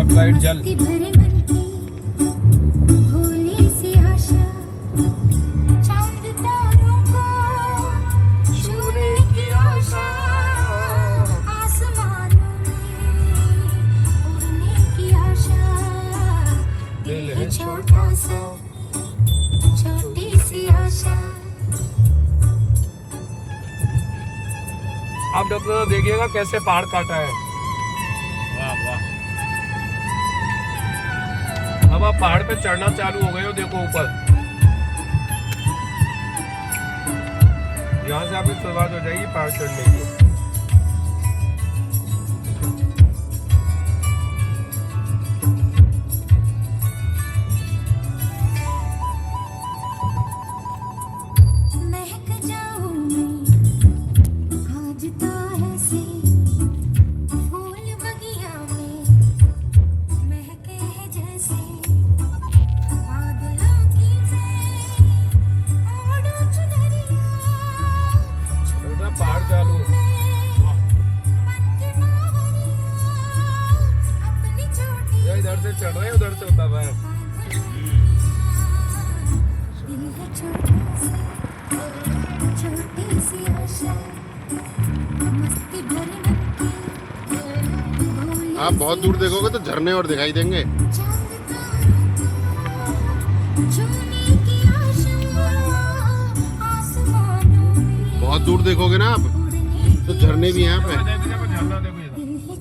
Light जल। दिल है छोटा सा, छोटी सी आशा। आप डॉक्टर देखिएगा कैसे पहाड़ काटा है। वाह वाह। अब आप पहाड़ पे चढ़ना चालू हो गए हो, देखो ऊपर। यहाँ से आपकी शुरुआत हो जाएगी पहाड़ चढ़ने की। पहाड़ चालू इधर से चढ़ रहे, उधर से उतर रहे हैं। आप बहुत दूर देखोगे तो झरने और दिखाई देंगे। बहुत दूर देखोगे ना आप तो झरने भी हैं पे।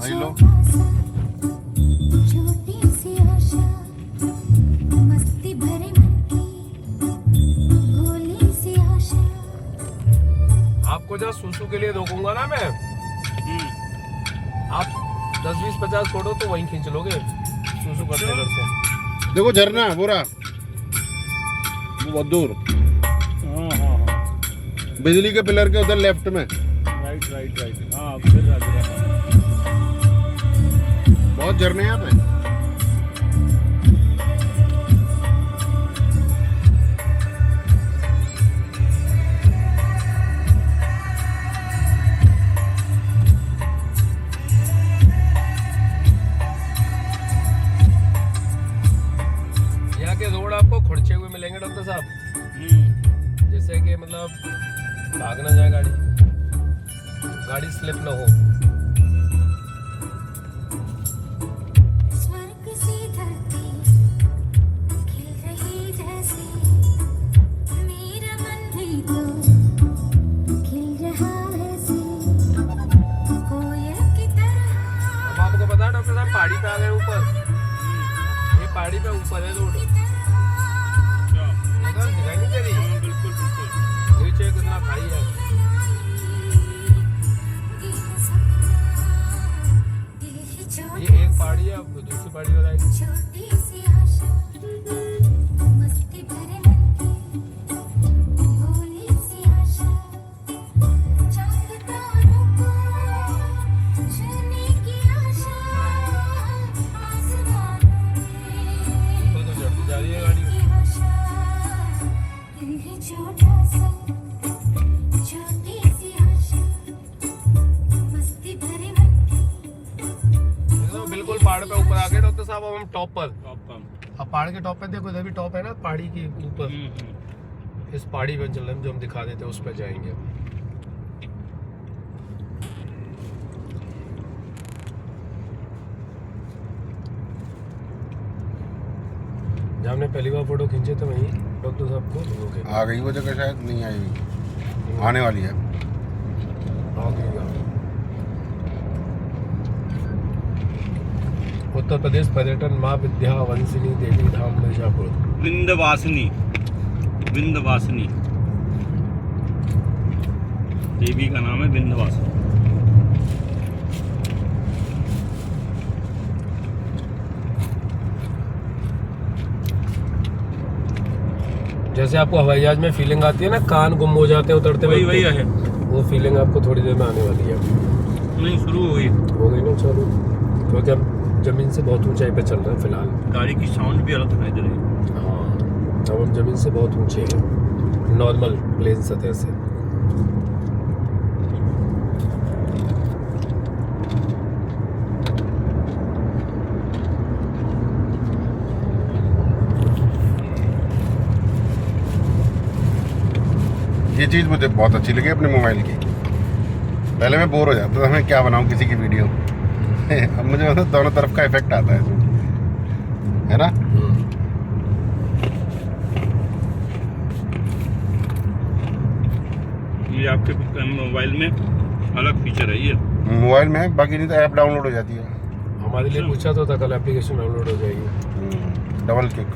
आई लो। आपको जब सूसू के लिए रोकूंगा ना मैं, आप 10, 20, 50 फोटो तो वहीं खींच लोगे सूसू करते करते। देखो झरना पूरा बहुत दूर। हाँ। बिजली के पिलर के उधर लेफ्ट में। राइट। हाँ फिर बहुत झरने यहाँ पे। यहाँ के रोड आपको खुरचे हुए मिलेंगे डॉक्टर साहब। जैसे कि मतलब भाग ना जाए गाड़ी स्लिप ना हो। स्वर्ग सी धरती खिल रही जैसे, मेरा मन भी तो खिल रहा है से, कोयल की तरह। अब आपको पता है डॉक्टर साहब पहाड़ी पे आ गए ऊपर। ये पहाड़ी पे ऊपर है रोड। दिखाई नहीं दे रही? बिल्कुल। नीचे कितना खाई है। ये एक पहाड़ी है, अब दूसरी पहाड़ी हो जाएगी। छोटी सी आशा, मस्ती भरे मन की भोली सी आशा, चांद तारों को छूने की आशा, आसमानों में तो चढ़ती जा रही है गाड़ी। की आशा, दिल है छोटा सा, छोटी सी आशा, मस्ती भरे मन की। तो बिल्कुल पहाड़ पे ऊपर आ गए डॉक्टर साहब। अब हम टॉप पर। अब पहाड़ के टॉप पे देखो, इधर भी टॉप है ना पहाड़ी के ऊपर। इस पहाड़ी पे चल रहे हैं जो हम दिखा देते हैं, उस पर जाएंगे। जहाँ हमने पहली बार फोटो खींचे थे वहीं डॉक्टर साहब को रोके। आ गई वो जगह, शायद नहीं आई हुई, आने वाली है। आ गई। उत्तर प्रदेश पर्यटन माँ विद्यावंसिनी देवी धाम मिर्जापुर। विंध्यवासिनी देवी का नाम है विंध्यवासिनी। जैसे आपको हवाई जहाज में फीलिंग आती है ना, कान गुम हो जाते हैं उतरते हुए, वही है। वो फीलिंग आपको थोड़ी देर में आने वाली है। नहीं, शुरू हो गई ना चालू, क्योंकि हम जमीन से बहुत ऊंचाई पे चल रहे हैं फिलहाल। गाड़ी की साउंड भी अलग सुनाई दे रही है। हाँ, अब हम जमीन से बहुत ऊंचे हैं, नॉर्मल प्लेन सतह से। ये चीज़ मुझे बहुत अच्छी लगी अपने मोबाइल की। पहले मैं बोर हो जाता था, मैं क्या बनाऊँ किसी की वीडियो। अब मुझे मतलब दोनों तरफ का इफेक्ट आता है इसमें, है ना। ये आपके मोबाइल में अलग फीचर है ये। मोबाइल में, बाकी नहीं तो ऐप डाउनलोड हो जाती है। हमारे लिए पूछा तो था कल, एप्लीकेशन डाउनलोड हो जाएगी। Double click.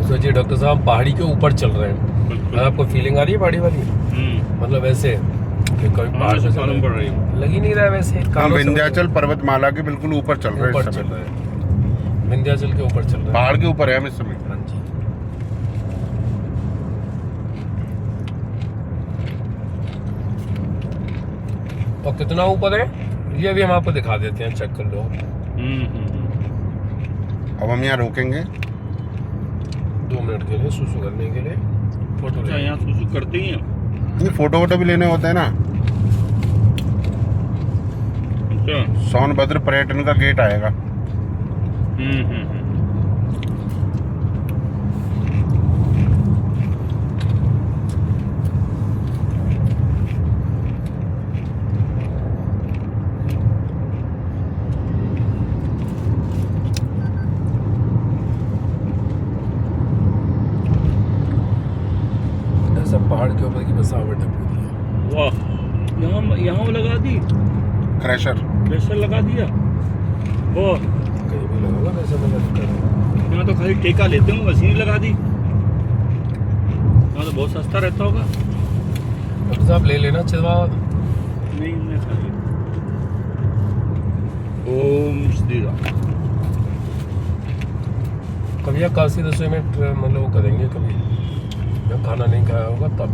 सोचिए डॉक्टर साहब, पहाड़ी के ऊपर चल रहे हैं। आपको फीलिंग आ रही है पहाड़ी वाली? मतलब ऐसे कि कभी पहाड़ से मालूम पड़ रही है। लग ही नहीं रहा है वैसे। हम विंध्याचल पर्वतमाला के बिल्कुल ऊपर चल रहे हैं। ऊपर चल रहे हैं, विंध्याचल के ऊपर चल रहे हैं। पहाड़ के ऊपर है हम इस समय। हाँ जी। और कितना ऊपर है ये भी हम आपको दिखा देते हैं, चेक कर लो। अब हम यहाँ रोकेंगे 2 मिनट के लिए सुसु करने के लिए, फोटो अच्छा, यहाँ सुसु करते ही हैं। ये फोटो वोटो भी लेने होते हैं ना। अच्छा। सोनभद्र पर्यटन का गेट आएगा। सब पहाड़ के ऊपर की बसावट है पूरी। वाह, यहाँ लगा दी क्रैशर प्रेशर लगा दिया। वाह, कहीं भी लगा वैसे मतलब यहाँ तो खाली ठेका लेते हूँ, मशीन लगा दी। यहाँ तो बहुत सस्ता रहता होगा। डॉक्टर साहब ले लेना चिदवा। नहीं, मैं खाली ओम श्री राम। कभी आप काशी रसोई में मतलब वो करेंगे कभी, जब खाना नहीं खाया होगा तब।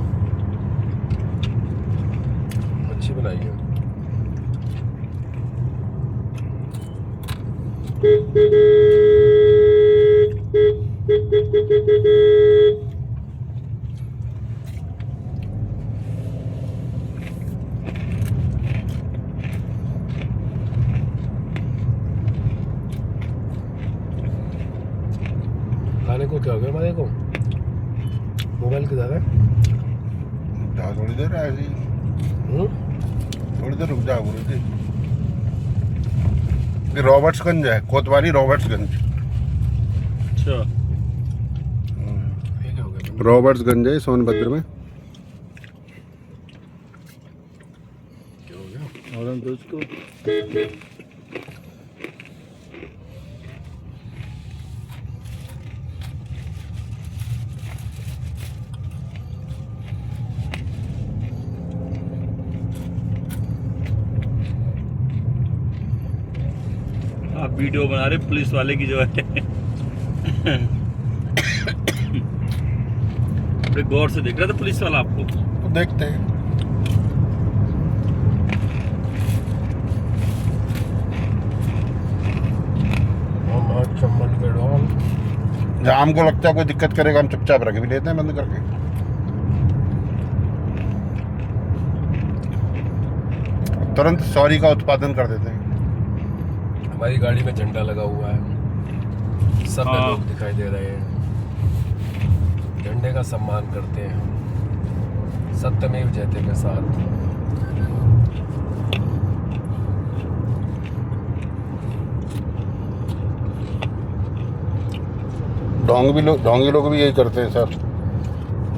अच्छी बनाई है। खाने को क्या हो गया हमारे को? मोबाइल किधर है? थोड़ी देर ऐसे ही, थोड़ी देर रुक जाओ। ये रॉबर्ट्सगंज है, कोतवाली रॉबर्ट्सगंज। अच्छा, ये क्या हो गया? रॉबर्ट्सगंज है सोनभद्र में। क्या हो गया? और हम दोस्त को आप वीडियो बना रहे पुलिस वाले की जो है। बड़े गौर से देख रहा था पुलिस वाला आपको। तो देखते हैं। जहाँ हमको लगता है कोई दिक्कत करेगा हम चुपचाप रख भी लेते हैं बंद करके। तुरंत सॉरी का उत्पादन कर देते हैं। हमारी गाड़ी में झंडा लगा हुआ है, सब में लोग दिखाई दे रहे हैं। झंडे का सम्मान करते हैं हम, सत्यमेव जयते के साथ। ढोंगी लोग भी यही करते हैं सर।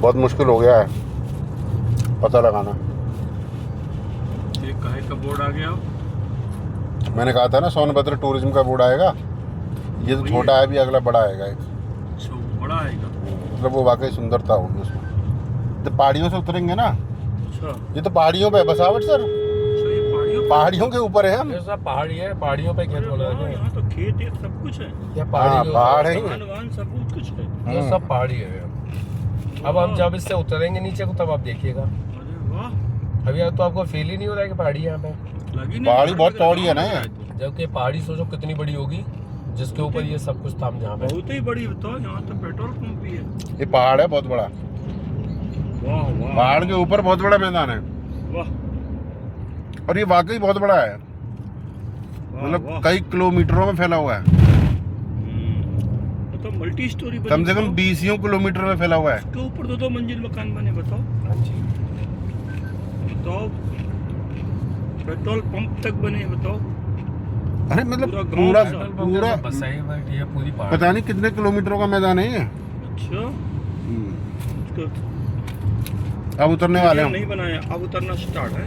बहुत मुश्किल हो गया है पता लगाना। ये काहे का बोर्ड आ गया? मैंने कहा था ना सोनभद्र टूरिज्म का बोर्ड आएगा। ये तो छोटा है, भी अगला बड़ा आएगा एक। अच्छा, बड़ा आएगा। मतलब वो वाकई सुंदरता होगी उसमें। तो पहाड़ियों से उतरेंगे ना। अच्छा, ये तो पहाड़ियों पे बसावट सर। ये पहाड़ियों के ऊपर है हम। ये सब पहाड़ी है, पहाड़ियों पे खेत बोला है। यहाँ तो खेत है, सब कुछ है। ये पहाड़ी पहाड़ है। वाहन सब कुछ है। ये सब पहाड़ी है। अब हम जब इससे उतरेंगे नीचे को तब आप देखिएगा। अरे वाह, अभी तो आपको फील ही नहीं हो रहा है कि पहाड़ी यहाँ पे। लगी नहीं। पहाड़ी बहुत चौड़ी है ना। जबकि पहाड़ी सोचो कितनी बड़ी होगी, जिसके ऊपर ये सब कुछ था जहाँ पे। बहुत ही बड़ी बताओ, यहाँ तो पेट्रोल पंप भी है। ये पहाड़ है बहुत बड़ा, वाह वाह, पहाड़ के ऊपर बहुत बड़ा मैदान है वाह और ये वाकई बहुत बड़ा है, वाह, मतलब वाह। कई किलोमीटरों में फैला हुआ है, तो मल्टी स्टोरी कम से कम 20 किलोमीटर में फैला हुआ है। के ऊपर 2 मंजिल मकान बने, बताओ हाँ जी। बताओ, पेट्रोल पंप तक बने, बताओ। अरे मतलब पूरा गाँव पूरा ऐसा पूरा बसाई बट ये पूरी पहाड़। पता नहीं कितने किलोमीटरों का मैदान है ये। अच्छा, उसको अब उतरने वाले नहीं हैं, बनाया, अब उतरना स्टार्ट है।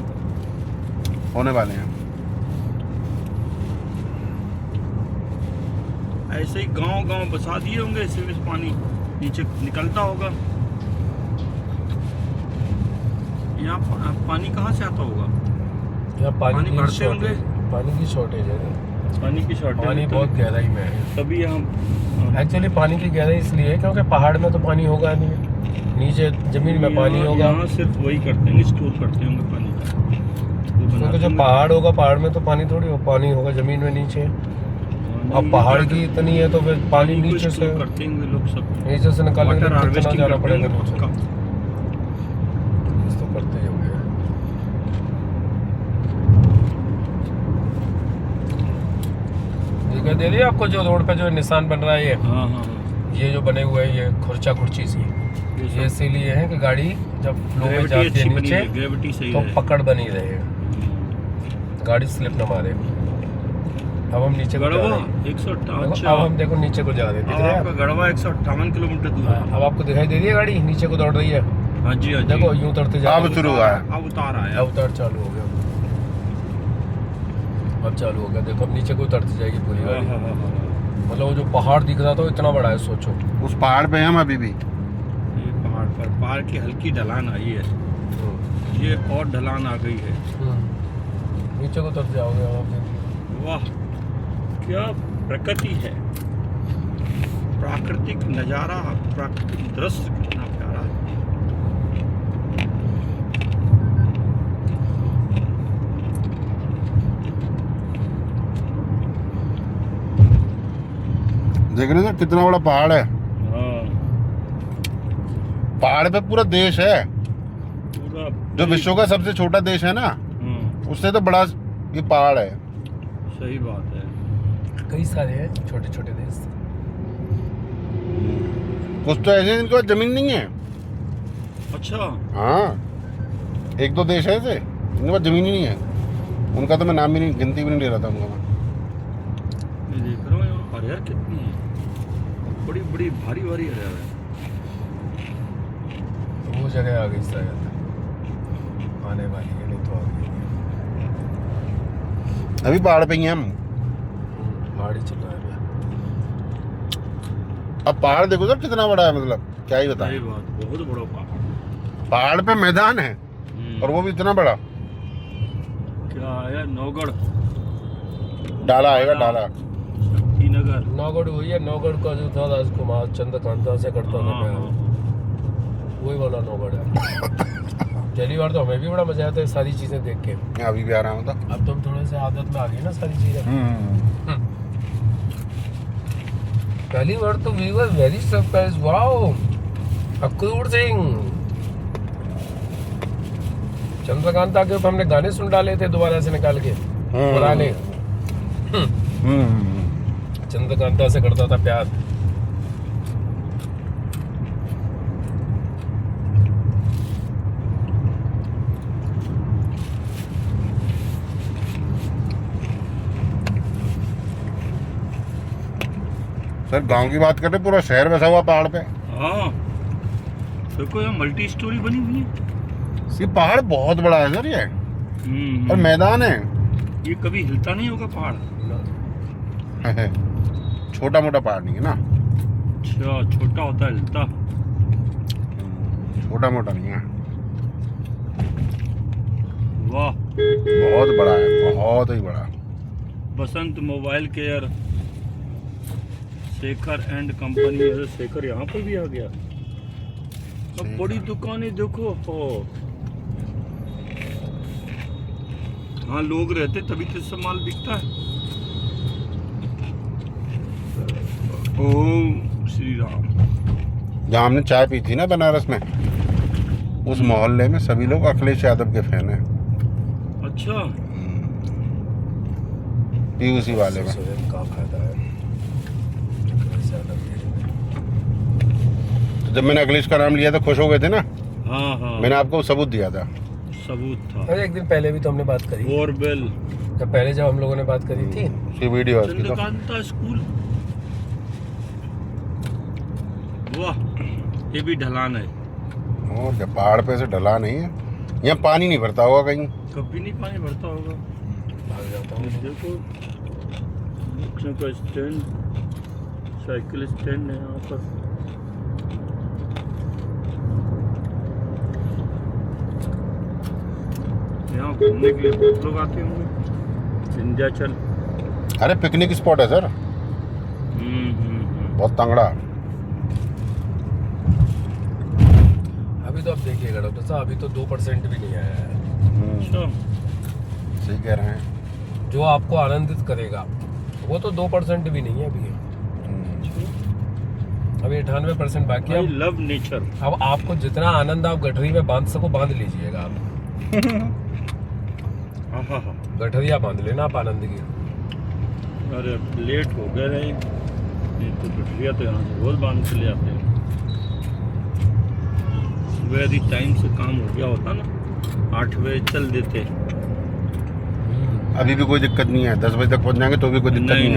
होने वाले हैं। ऐसे ही गांव बसा दिए होंगे, इससे भी पानी नीचे निकलता होगा। यहाँ पानी कहाँ से आता होगा? यहाँ पानी पानी की भरते होंगे? शॉर्टेज, पानी की शॉर्टेज है। पानी की शॉर्टेज, पानी बहुत गहराई में है। तभी यहाँ एक्चुअली पानी की गहराई इसलिए है क्योंकि पहाड़ में तो पानी होगा नहीं, नीचे जमीन में पानी होगा। यहाँ सिर्फ वही करते हैं, स्टोर करते होंगे पानी का। वो क्योंकि बनाते जो होंगे। पहाड़ होगा, पहाड़ में तो पानी थोड़ी हो, पानी होगा जमीन में नीचे। अब पहाड़ की इतनी है तो फिर पानी पानी को नीचे से स्टोर करते होंगे लोग सब। नीचे से निकालने के वाटर लिए कितना हार्वेस्टिंग जाना करते पड़ेगा होंगे नीचे। पक्का। कुछ तो करते ही होंगे। दिखाई दे रही है आपको जो रोड पे जो निशान बन रहा है ये? हाँ हाँ, ये जो बने हुए हैं ये खुर्ची सी, ये इसीलिए है कि गाड़ी जब फ्लो में ग्रेविटी जाती अच्छी है बनी नीचे है, ग्रेविटी सही तो है। पकड़ बनी रहे, गाड़ी स्लिप न मारे। अब हम नीचे को जा रहे गढ़वा हैं। 158। देखो, अच्छा, अब हम देखो नीचे को जा रहे हैं, दिख अब रहा है आपका गढ़वा 158 किलोमीटर दूर हाँ, है। अब आपको दिखाई दे रही है गाड़ी नीचे को दौड़ रही है। हाँ जी, हाँ जी। देखो यूं उतरते जा अब रही है। शुरू हुआ है। अब उतार आया। अब उतार चालू हो गया, अब चालू हो गया। देखो अब नीचे को उतरती जाएगी पूरी हाँ गाड़ी। हाँ हाँ हाँ। मतलब वो जो पहाड़ दिख रहा था वो इतना बड़ा है, सोचो। उस पहाड़ पे हैं हम अभी भी। ये पहाड़ की हल्की ढलान आई है, ये और ढलान आ गई है। नीचे को उतर जाओगे अब आप। वाह, क्या प्रकृति है, प्राकृतिक नजारा, प्राकृतिक दृश्य कितना प्यारा है। देख रहे हो ना कितना बड़ा पहाड़ है, हाँ, पहाड़ पे पूरा देश है। पूरा जो विश्व का सबसे छोटा देश है ना, उससे तो बड़ा ये पहाड़ है। सही बात है। कई सारे हैं छोटे छोटे देश। कुछ तो ऐसे हैं जिनके पास जमीन नहीं है। अच्छा, हाँ, 1-2 देश है ऐसे जिनके पास जमीन ही नहीं है। उनका तो मैं नाम भी नहीं, गिनती भी नहीं ले रहा था उनका मैं। मैं देख रहा हूँ यहाँ हरियर कितनी है, बड़ी बड़ी भारी भारी हरियर है। वो जगह आ गई शायद, आने वाली है, नहीं तो आ गई है। अभी पहाड़ पे ही हैं हम। पहाड़ ही चल रहा है अभी। अब पहाड़ देखो सर कितना बड़ा है, मतलब क्या ही सही बताएं। बात, बहुत बड़ा पहाड़। पहाड़ पे मैदान है और वो भी इतना बड़ा। क्या है, नौगढ़, डाला आएगा, डाला। शक्तिनगर। नौगढ़ वही है, नौगढ़ का जो था राजकुमार चंद्रकांता से करता था हाँ, प्यार, हाँ। वही वाला नौगढ़ है। पहली बार तो हमें भी बड़ा मजा आता है सारी चीजें देख के। मैं अभी भी आ रहा हूँ तो। अब तुम थोड़े से आदत में आ गई ना सारी चीजें। पहली बार तो we were very surprise, wow Akrur Singh, Chandrakanta के ऊपर हमने गाने सुन डाले थे दोबारा से निकाल के पुराने। चंद्रकांता से करता था प्यार। सर गांव की बात कर रहे, पूरा शहर बसा हुआ पहाड़ पे। हाँ, देखो यहाँ मल्टी स्टोरी बनी हुई है। ये पहाड़ बहुत बड़ा है सर ये, और मैदान है। ये कभी हिलता नहीं होगा पहाड़? छोटा मोटा पहाड़ नहीं है ना, अच्छा, छोटा होता है हिलता। छोटा मोटा नहीं है, वाह, बहुत बड़ा है, बहुत ही बड़ा। Basant mobile care, Shekhar and company. अरे शेखर यहाँ पर भी आ गया। अब बड़ी दुकानें देखो हो। हाँ, लोग रहते तभी तो सब माल बिकता है। ओम श्री राम। जहाँ हमने चाय पी थी ना बनारस में, उस मोहल्ले में सभी लोग अखिलेश यादव के फैन हैं। अच्छा, पीयूसी वाले में। स्वयं का फायदा है। अखिलेश यादव के। तो जब मैंने अखिलेश का नाम लिया तो खुश हो गए थे ना। हाँ हाँ, मैंने आपको सबूत दिया था। सबूत था। अरे एक दिन पहले भी तो हमने बात करी, बोरवेल, जब हम लोगों ने बात करी थी। उसकी वीडियो है उसकी तो। चंद्रकांता स्कूल। वाह, ये भी ढलान है। और क्या, पहाड़ पे से ढला नहीं है। यहाँ पानी नहीं भरता होगा कहीं। कभी नहीं पानी भरता होगा। भाग जाता हूँ। देखो, बच्चों का स्टैंड, साइकिल स्टैंड है यहाँ पर। यहाँ घूमने के लिए बहुत लोग आते होंगे। विंध्याचल। अरे पिकनिक स्पॉट है सर, बहुत तंगड़ा। अभी तो आप देखिएगा डॉक्टर साहब, अभी तो 2% भी नहीं आया है। अच्छा, सही कह रहे हैं। जो आपको आनंदित करेगा वो तो 2% भी नहीं है अभी। अभी 98% बाकी है। I love nature. अब आपको जितना आनंद आप गठरी में बांध सको बांध लीजिएगा आप। हाँ, गठरिया बांध लेना आप आनंद की। अरे अब लेट हो गए नहीं तो गठरिया तो यहाँ से रोज बांध के ले आते हैं। सुबह यदि टाइम से काम हो गया होता ना, 8 बजे चल देते। अभी भी कोई दिक्कत नहीं है, 10 बजे तक पहुंच जाएंगे तो भी कोई दिक्कत नहीं है।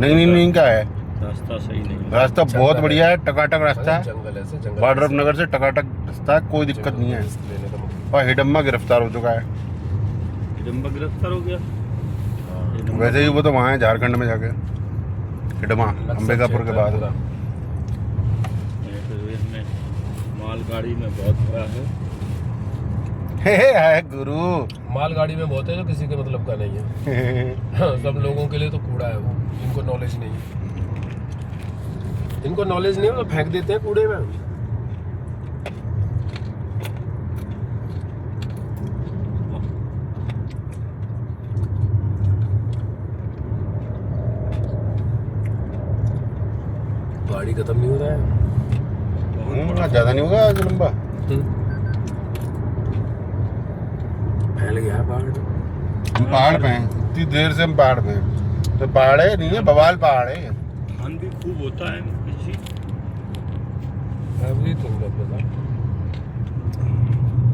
नहीं, नहीं क्या है, रास्ता सही नहीं है। रास्ता बहुत बढ़िया है, टकाटक रास्ता है। जंगल ऐसे जंगल बॉर्डर ऑफ नगर से टकाटक रास्ता है, कोई दिक्कत नहीं है। लेने का मौका। और हिडम्बा गिरफ्तार हो चुका है। हिडम्बा गिरफ्तार हो गया। हिडम्बा- वैसे ही वो तो वहाँ है झारखंड में जाके, हिडमा अंबिकापुर के बाद। में मालगाड़ी में बहुत भरा है। है गुरु। मालगाड़ी में बहुत है जो किसी के मतलब का नहीं है। सब लोगों के लिए तो कूड़ा है वो, जिनको नॉलेज नहीं है। जिनको नॉलेज नहीं है वो फेंक देते हैं कूड़े में। गाड़ी खत्म नहीं हो रहा है। ज्यादा नहीं होगा आज लंबा। फैल गया है पहाड़। हम पहाड़ पे हैं, इतनी देर से हम पहाड़ पे हैं। तो पहाड़ है नहीं है, बवाल पहाड़ है। धान भी खूब होता है किसी। एवरीथिंग बता।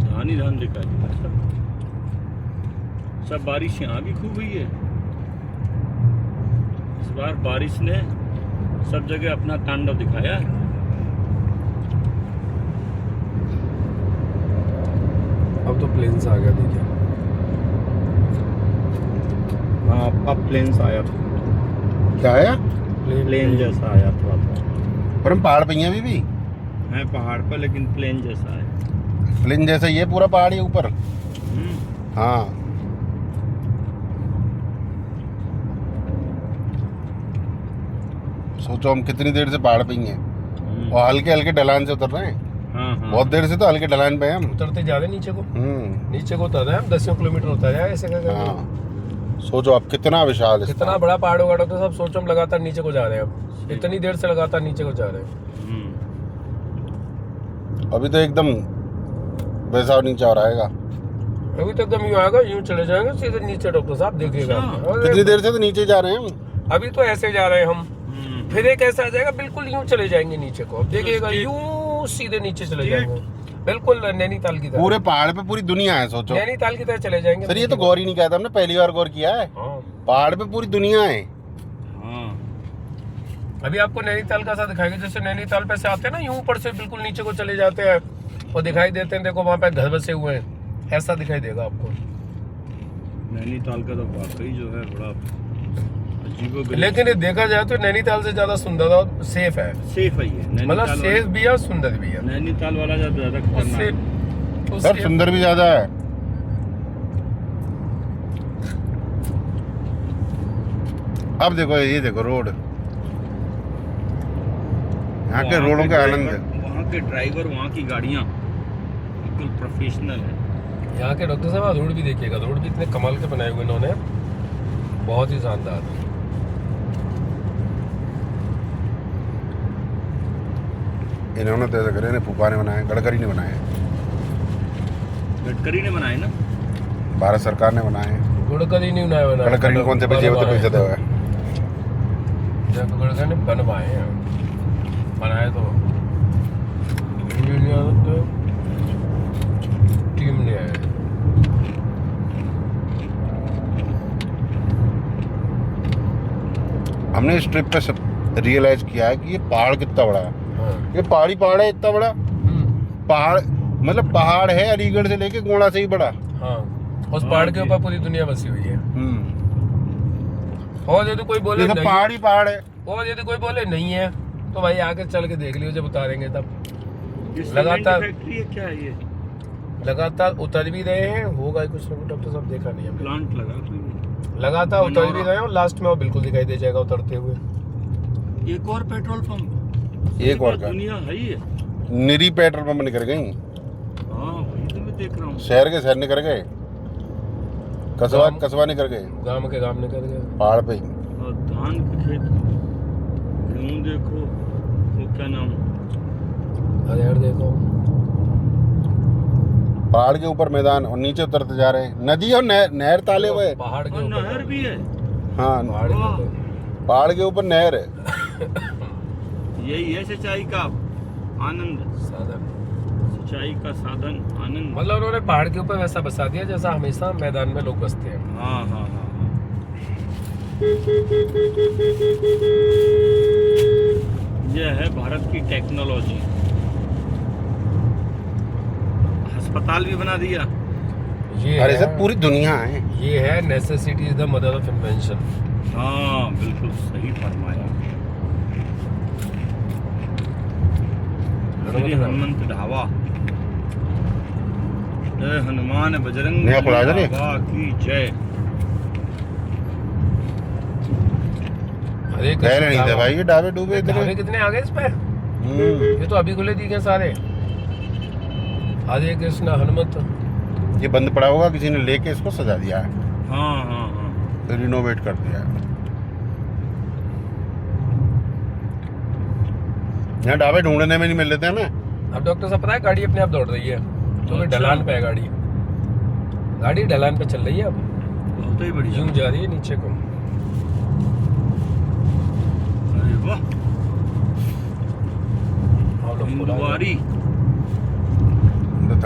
धान ही धान दिखाई देता है सब। बारिश यहाँ भी खूब हुई है इस बार। बारिश ने सब जगह अपना तांडव दिखाया है। अब तो प्लेन्स आ गया देखिए। हाँ, अब प्लेन्स आया था। क्या है? प्लेन जैसा आया थोड़ा सा। पर हम पहाड़ पे ही हैं अभी भी। है पहाड़ पर, लेकिन प्लेन जैसा है। प्लेन जैसा ये पूरा पहाड़ ही ऊपर। हाँ, सोचो हम कितनी देर से पहाड़ पे ही हैं और हल्के हल्के ढलान से उतर रहे हैं। हाँ। बहुत देर से तो हल्के ढलान पे हैं हम। उतरते जा रहे हैं नीचे को। नीचे को उतर रहे हैं हम। 10 किलोमीटर उतर जाए ऐसे करके। हाँ, सोचो आप कितना विशाल है। कितना बड़ा पहाड़ होगा डॉक्टर साहब। सोचो हम लगातार नीचे को जा रहे हैं अब। इतनी देर से लगातार नीचे को जा रहे हैं। अभी तो एकदम वैसा नीचे आ रहेगा। अभी तो एकदम यूँ आएगा, यूँ चले जाएंगे सीधे नीचे डॉक्टर साहब देखिएगा। अच्छा। कितनी देर से तो नीचे जा रहे हैं हम। अभी तो ऐसे जा रहे हैं हम। फिर एक ऐसा आ जाएगा, बिल्कुल यूँ चले जाएंगे नीचे को। अब देखिएगा यूँ सीधे नीचे चले जाएंगे, बिल्कुल नैनीताल की तरह। पूरे पहाड़ पे पूरी दुनिया है, सोचो। नैनीताल की तरह चले जाएंगे। सर ये तो गौर ही नहीं किया था हमने, पहली बार गौर किया है। हाँ। पहाड़ पे पूरी दुनिया है। अभी आपको नैनीताल का सा दिखाएगा। जैसे नैनीताल पे से आते हैं ना, यूं ऊपर से बिल्कुल नीचे को चले जाते हैं और दिखाई देते हैं। देखो वहाँ पे घर बसे हुए हैं, ऐसा दिखाई देगा आपको। नैनीताल का तो वाकई जो है बड़ा अजीबो। लेकिन ये देखा जाए तो नैनीताल से ज्यादा सुंदर और सेफ है। सेफ है ये। मतलब सेफ भी है और सुंदर भी है। नैनीताल वाला ज्यादा उससे खतरनाक। सर सुंदर भी ज्यादा है। अब देखो, ये देखो रोड, यहाँ के रोडों का आनंद है। वहाँ के ड्राइवर, वहाँ की गाड़ियाँ बिल्कुल प्रोफेशनल है। यहाँ के डॉक्टर साहब रोड भी देखिएगा। रोड भी इतने कमाल के बनाए हुए इन्होंने, बहुत ही शानदार। इन्होंने तो ऐसा करे ना, फूफा ने बनाए, गडकरी ने बनाए, गडकरी ने बनाए ना। भारत सरकार ने बनाए। गडकरी नहीं बनाया गडकरी ने कौन से पैसे होते पैसे हुए? जब गडकरी ने बनवाए हैं, बनाए तो इंजीनियर तो टीम ने आए। हमने इस ट्रिप पे रियलाइज किया है कि ये पहाड़ कितना बड़ा है। हाँ। ये पहाड़ है इतना बड़ा। पहाड़ मतलब पहाड़ है अलीगढ़ से लेके गोंडा से ही बड़ा। हाँ, उस पहाड़ के ऊपर पूरी दुनिया बसी हुई है। और यदि कोई बोले ये नहीं, पहाड़ ही पहाड़ है। और यदि कोई बोले नहीं है तो भाई आगे चल के देख लियो, जब उतारेंगे तब। ये लगातार- फैक्ट्री है क्या है ये? लगातार उतर भी रहे हैं, होगा कुछ ना कुछ, डॉक्टर साहब देखा नहीं हमने। प्लांट लगा कोई? लगातार उतर भी रहे हैं और लास्ट में वो बिल्कुल दिखाई दे जाएगा उतरते हुए। एक और पेट्रोल पंप, एक और का दुनिया है ही है। निरी पेट्रोल पंप निकल गई, हाँ वही तो मैं देख रहा हूँ। शहर के शहर निकल गए, गाँव- कस्बा निकल गए, गांव के गांव निकल गए। पहाड़ पे ही। और धान के खेत, गेहूँ देखो, वो क्या नाम, अरे यार देखो, पहाड़ के ऊपर मैदान और नीचे उतरते जा रहे हैं, नदी और नहर ताले हुए हैं। पहाड़ के और ऊपर नहर भी है। हाँ, पहाड़ के ऊपर पहाड़ के ऊपर नहर है। यही है सिंचाई का आनंद, साधन। सिंचाई का साधन आनंद। मतलब उन्होंने पहाड़ के ऊपर वैसा बसा दिया जैसा हमेशा मैदान में लोग बसते हैं। हाँ हाँ हाँ हाँ। यह है भारत की टेक्नोलॉजी। अस्पताल भी बना दिया। ये अरे है- सर पूरी दुनिया है। ये है necessity is the mother of invention. हाँ बिल्कुल सही फरमाया। श्री हनुमंत ढाबा, जय हनुमान बजरंग नया खुला है ना ये? बाबा की जय। अरे कह रहे नहीं थे भाई ये ढाबे डूबे ढाबे इतने। कितने आ गए इस पे? ये तो अभी खुले दिखे सारे। हरे कृष्ण हनुमत। ये बंद पड़ा होगा, किसी ने लेके इसको सजा दिया है, हाँ हाँ हाँ। फिर रिनोवेट कर दिया है। यहाँ ढाबे ढूंढने में नहीं मिल लेते हमें। अब डॉक्टर साहब पता है गाड़ी अपने आप दौड़ रही है, क्योंकि अच्छा। ढलान पे है गाड़ी। गाड़ी ढलान पे चल रही है, अब बहुत ही बढ़िया। यूं जा रही है नीचे को। अरे वाह, हम लोग खुला है। हिंदवारी